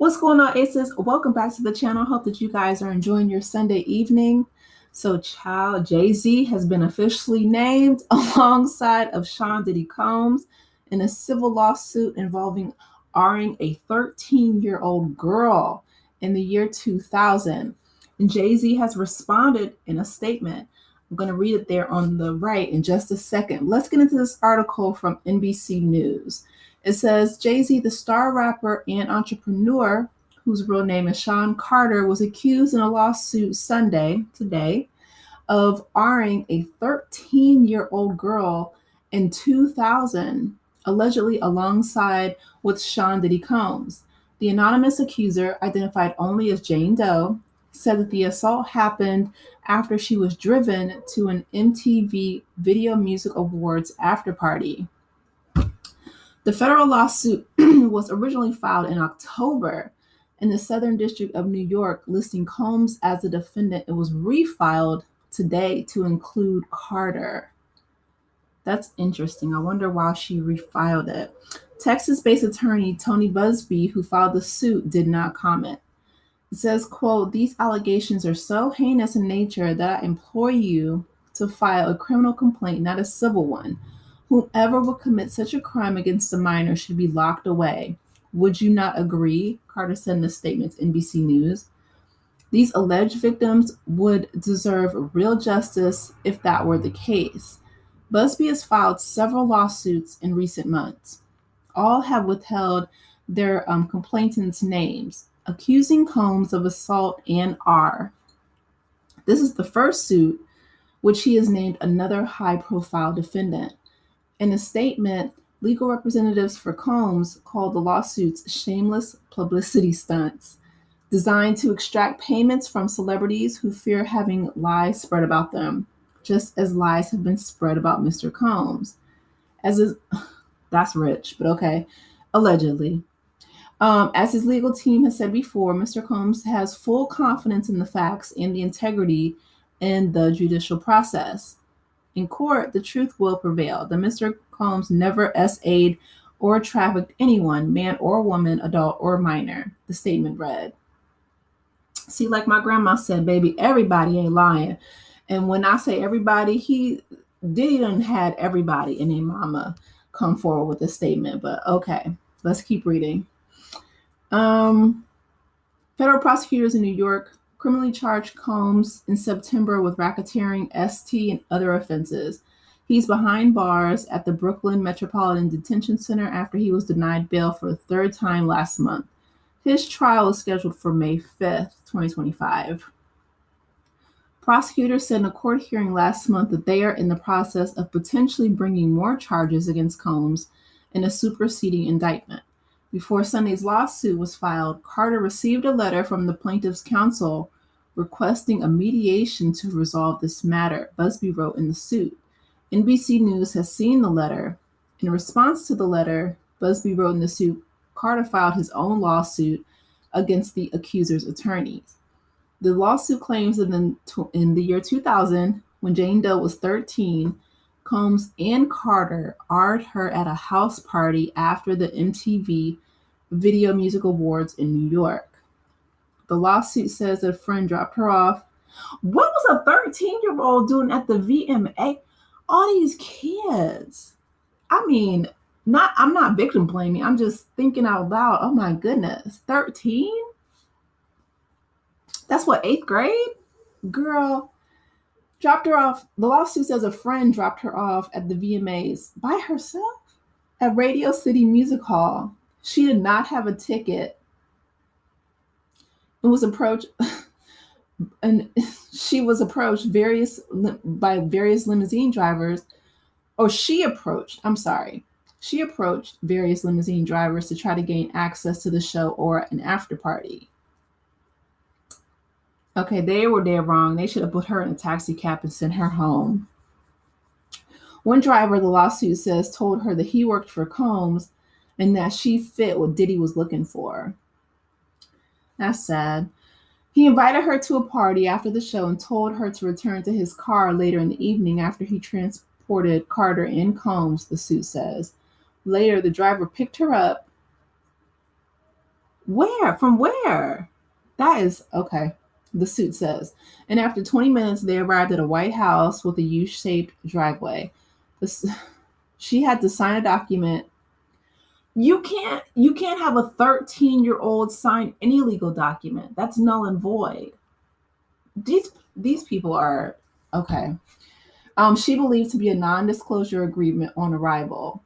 What's going on, Aces? Welcome back to the channel. Hope that you guys are enjoying your Sunday evening. So, child, JayZ has been officially named alongside of Diddy Combs in a civil lawsuit involving R-ing a 13-year-old girl in the year 2000. And JayZ has responded in a statement. I'm going to read it there on the right in just a second. Let's get into this article from NBC News. It says JayZ, the star rapper and entrepreneur, whose real name is Sean Carter, was accused in a lawsuit today, of R-ing a 13-year-old girl in 2000, allegedly alongside with Sean Diddy Combs. The anonymous accuser, identified only as Jane Doe, said that the assault happened after she was driven to an MTV Video Music Awards after party. The federal lawsuit was originally filed in October in the Southern District of New York, listing Combs as the defendant. It was refiled today to include Carter. That's interesting. I wonder why she refiled it. Texas-based attorney Tony Busby, who filed the suit, did not comment. It says, quote, "These allegations are so heinous in nature that I implore you to file a criminal complaint, not a civil one. Whoever will commit such a crime against a minor should be locked away. Would you not agree?" Carter said in a statement to NBC News. "These alleged victims would deserve real justice if that were the case." Busby has filed several lawsuits in recent months. All have withheld their complainants' names, accusing Combs of assault and R. This is the first suit which he has named another high-profile defendant. In a statement, legal representatives for Combs called the lawsuits shameless publicity stunts designed to extract payments from celebrities who fear having lies spread about them, just as lies have been spread about Mr. Combs. That's rich, but okay, allegedly. As his legal team has said before, Mr. Combs has full confidence in the facts and the integrity in the judicial process. In court, the truth will prevail that Mr. Combs never SA'd or trafficked anyone, man or woman, adult or minor, the statement read. See, like my grandma said, baby, everybody ain't lying. And when I say everybody, Diddy done had everybody and their mama come forward with a statement. But okay, let's keep reading. Federal prosecutors in New York criminally charged Combs in September with racketeering, ST, and other offenses. He's behind bars at the Brooklyn Metropolitan Detention Center after he was denied bail for a third time last month. His trial is scheduled for May 5th, 2025. Prosecutors said in a court hearing last month that they are in the process of potentially bringing more charges against Combs in a superseding indictment. Before Sunday's lawsuit was filed, Carter received a letter from the plaintiff's counsel requesting a mediation to resolve this matter, Busby wrote in the suit. NBC News has seen the letter. In response to the letter, Busby wrote in the suit, Carter filed his own lawsuit against the accuser's attorneys. The lawsuit claims that in the year 2000, when Jane Doe was 13, Combs and Carter R'd her at a house party after the MTV Video Music Awards in New York. The lawsuit says that a friend dropped her off. What was a 13-year-old doing at the VMA? All these kids. I mean, I'm not victim blaming. I'm just thinking out loud. Oh my goodness. 13? That's what, 8th grade? Girl, dropped her off. The lawsuit says a friend dropped her off at the VMAs by herself at Radio City Music Hall. She did not have a ticket and was approached by various limousine drivers, or she approached various limousine drivers to try to gain access to the show or an after party. Okay, they were dead wrong. They should have put her in a taxi cab and sent her home. One driver, the lawsuit says, told her that he worked for Combs and that she fit what Diddy was looking for. That's sad. He invited her to a party after the show and told her to return to his car later in the evening after he transported Carter and Combs, the suit says. Later, the driver picked her up Where? From where? That is okay. The suit says. And after 20 minutes, they arrived at a white house with a U-shaped driveway. This, she had to sign a document. You can't have a 13-year-old sign any legal document. That's null and void. These people are okay. She believed to be a non-disclosure agreement on arrival,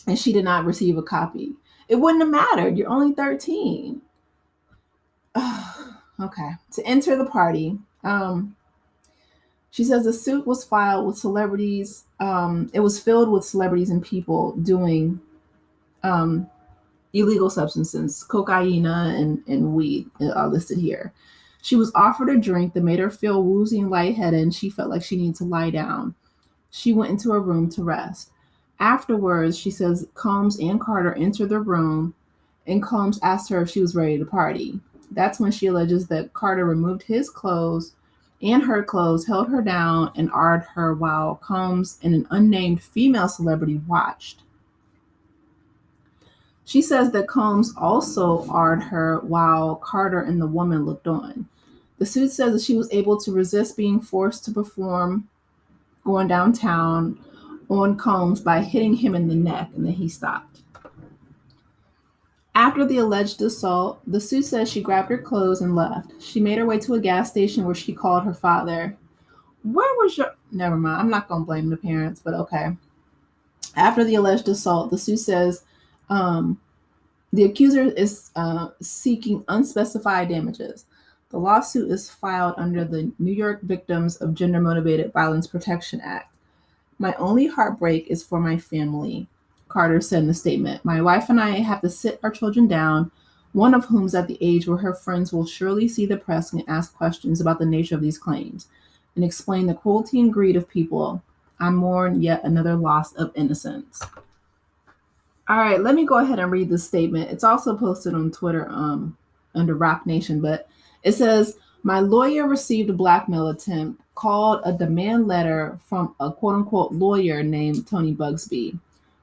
and she did not receive a copy. It wouldn't have mattered. You're only 13. Okay. To enter the party, she says the suit was filed with celebrities. It was filled with celebrities and people doing um, illegal substances, cocaine and weed are listed here. She was offered a drink that made her feel woozy and lightheaded, and she felt like she needed to lie down. She went into her room to rest. Afterwards, she says Combs and Carter entered the room, and Combs asked her if she was ready to party. That's when she alleges that Carter removed his clothes and her clothes, held her down, and arred her while Combs and an unnamed female celebrity watched. She says that Combs also arred her while Carter and the woman looked on. The suit says that she was able to resist being forced to perform going downtown on Combs by hitting him in the neck, and then he stopped. After the alleged assault, the suit says she grabbed her clothes and left. She made her way to a gas station where she called her father. Where was your... Never mind. I'm not going to blame the parents, but okay. After the alleged assault, the suit says the accuser is seeking unspecified damages. The lawsuit is filed under the New York Victims of Gender Motivated Violence Protection Act. My only heartbreak is for my family, Carter said in the statement. My wife and I have to sit our children down, one of whom is at the age where her friends will surely see the press and ask questions about the nature of these claims, and explain the cruelty and greed of people. I mourn yet another loss of innocence. All right, let me go ahead and read this statement. It's also posted on Twitter under Rock Nation, but it says, my lawyer received a blackmail attempt called a demand letter from a quote-unquote lawyer named Tony Bugsby.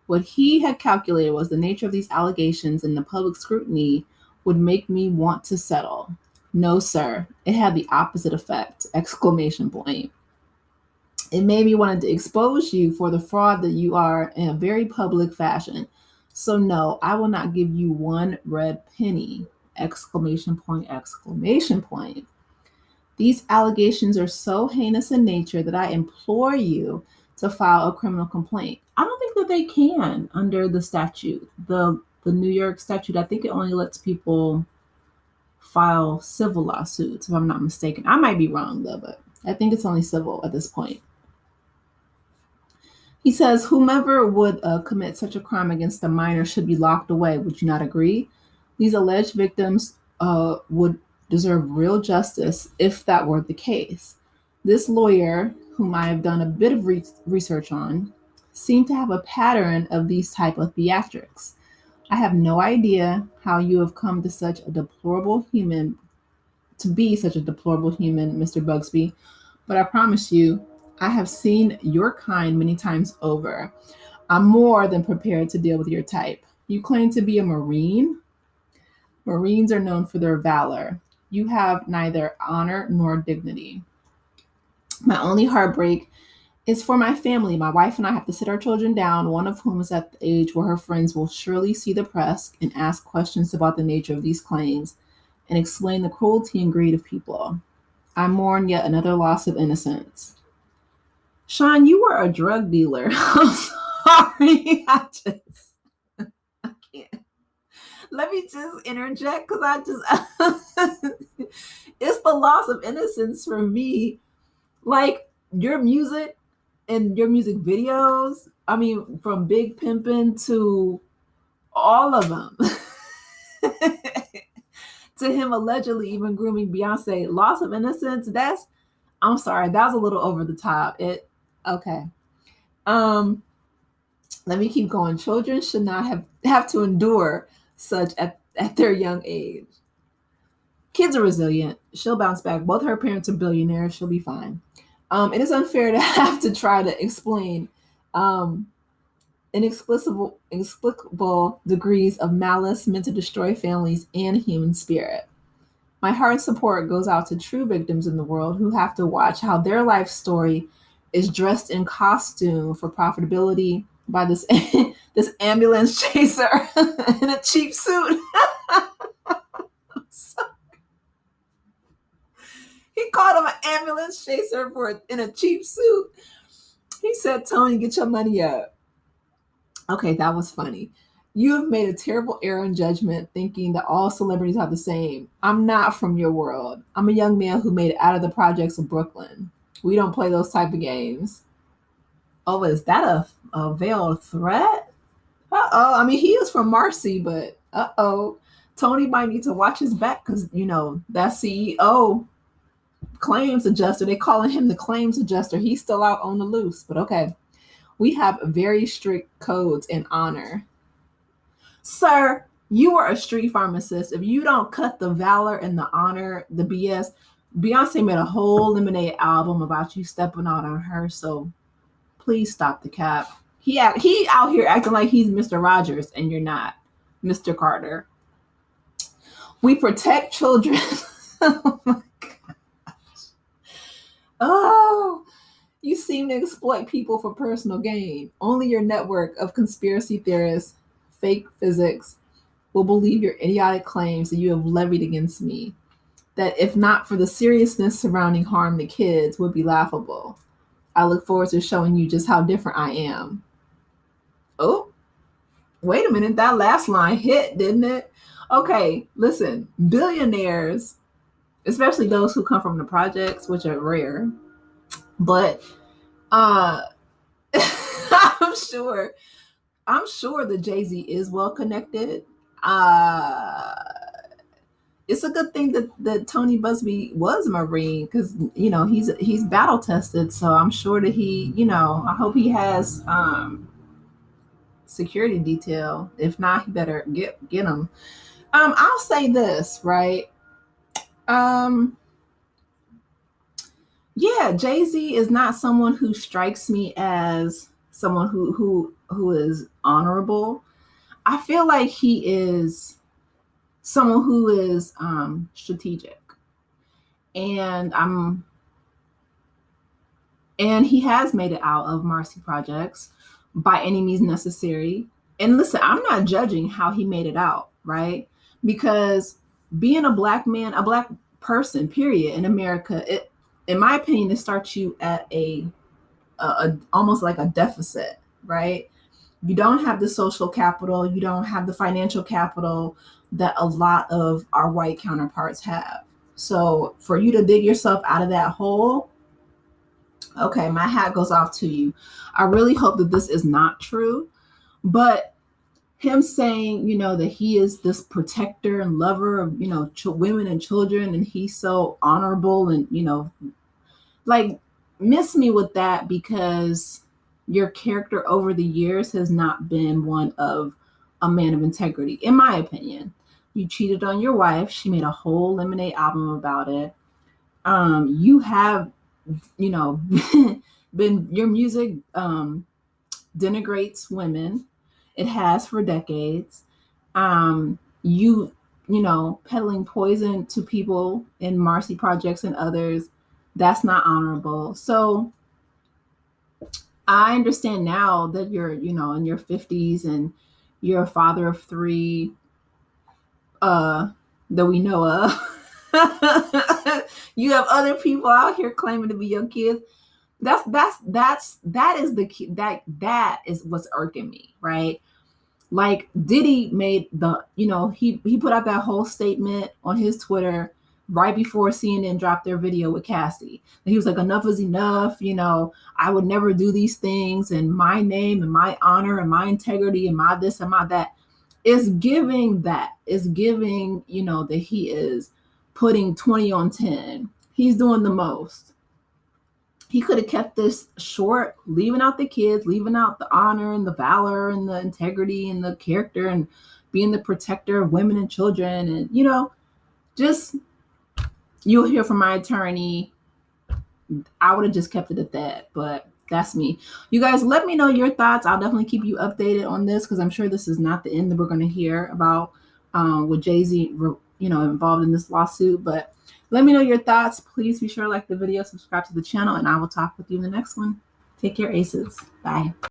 What he had calculated was the nature of these allegations and the public scrutiny would make me want to settle. No, sir. It had the opposite effect! Exclamation point. It made me want to expose you for the fraud that you are in a very public fashion. So no, I will not give you one red penny! Exclamation point, exclamation point. These allegations are so heinous in nature that I implore you to file a criminal complaint. I don't think that they can under the statute. The New York statute, I think it only lets people file civil lawsuits, if I'm not mistaken. I might be wrong though, but I think it's only civil at this point. He says, whomever would commit such a crime against a minor should be locked away. Would you not agree? These alleged victims would deserve real justice if that were the case. This lawyer, whom I have done a bit of research on, seemed to have a pattern of these type of theatrics. I have no idea how you have come to such a deplorable human, to be such a deplorable human, Mr. Bugsby, but I promise you, I have seen your kind many times over. I'm more than prepared to deal with your type. You claim to be a Marine? Marines are known for their valor. You have neither honor nor dignity. My only heartbreak is for my family. My wife and I have to sit our children down, one of whom is at the age where her friends will surely see the press and ask questions about the nature of these claims and explain the cruelty and greed of people. I mourn yet another loss of innocence. Sean, you were a drug dealer. I'm sorry. I can't. Let me just interject because it's the loss of innocence for me. Like your music and your music videos, I mean, from Big Pimpin' to all of them, to him allegedly even grooming Beyonce, loss of innocence, I'm sorry, that was a little over the top. Okay. Let me keep going. Children should not have to endure such at their young age. Kids are resilient. She'll bounce back. Both her parents are billionaires. She'll be fine. It is unfair to have to try to explain inexplicable degrees of malice meant to destroy families and human spirit. My heart support goes out to true victims in the world who have to watch how their life story is dressed in costume for profitability by this this ambulance chaser in a cheap suit. So he called him an ambulance chaser in a cheap suit. He said, "Tony, get your money up." Okay, that was funny. You have made a terrible error in judgment thinking that all celebrities are the same. I'm not from your world. I'm a young man who made it out of the projects of Brooklyn. We don't play those type of games. Oh, is that a veiled threat? Uh-oh. I mean, he is from Marcy, but uh-oh. Tony might need to watch his back because, that CEO claims adjuster, they calling him the claims adjuster. He's still out on the loose, but okay. We have very strict codes and honor. Sir, you are a street pharmacist. If you don't cut the valor and the honor, the BS, Beyonce made a whole Lemonade album about you stepping out on her. So please stop the cap. He out here acting like he's Mr. Rogers and you're not Mr. Carter. We protect children. Oh my gosh. Oh, you seem to exploit people for personal gain. Only your network of conspiracy theorists, fake physics, will believe your idiotic claims that you have levied against me. That if not for the seriousness surrounding harm to kids would be laughable. I look forward to showing you just how different I am. Oh, wait a minute. That last line hit, didn't it? Okay, listen. Billionaires, especially those who come from the projects, which are rare, but I'm sure that JayZ is well connected. It's a good thing that Tony Busby was a Marine because he's battle tested. So I'm sure that I hope he has security detail. If not, he better get him. I'll say this, right? Yeah, JayZ is not someone who strikes me as someone who is honorable. I feel like he is someone who is strategic, and he has made it out of Marcy projects by any means necessary. And listen, I'm not judging how he made it out, right? Because being a black man, a black person, period, in America, in my opinion, it starts you at a almost like a deficit, right? You don't have the social capital, you don't have the financial capital that a lot of our white counterparts have. So for you to dig yourself out of that hole, okay, my hat goes off to you. I really hope that this is not true, but him saying, that he is this protector and lover of, women and children, and he's so honorable and, like, miss me with that because your character over the years has not been one of a man of integrity, in my opinion. You cheated on your wife. She made a whole Lemonade album about it. You have, been your music denigrates women. It has for decades. Peddling poison to people in Marcy projects and others, that's not honorable. So I understand now that you're, in your 50s and you're a father of 3 that we know of. You have other people out here claiming to be your kids. That is what's irking me, right? Like Diddy made he put out that whole statement on his Twitter right before CNN dropped their video with Cassie. And he was like, enough is enough. I would never do these things, and my name and my honor and my integrity and my this and my that is giving that. Is giving, that he is putting 20 on 10. He's doing the most. He could have kept this short, leaving out the kids, leaving out the honor and the valor and the integrity and the character and being the protector of women and children. And, just, you'll hear from my attorney. I would have just kept it at that. But That's me. You guys, let me know your thoughts. I'll definitely keep you updated on this because I'm sure this is not the end that we're going to hear about with JayZ, involved in this lawsuit. But let me know your thoughts. Please be sure to like the video, subscribe to the channel, and I will talk with you in the next one. Take care, Aces. Bye.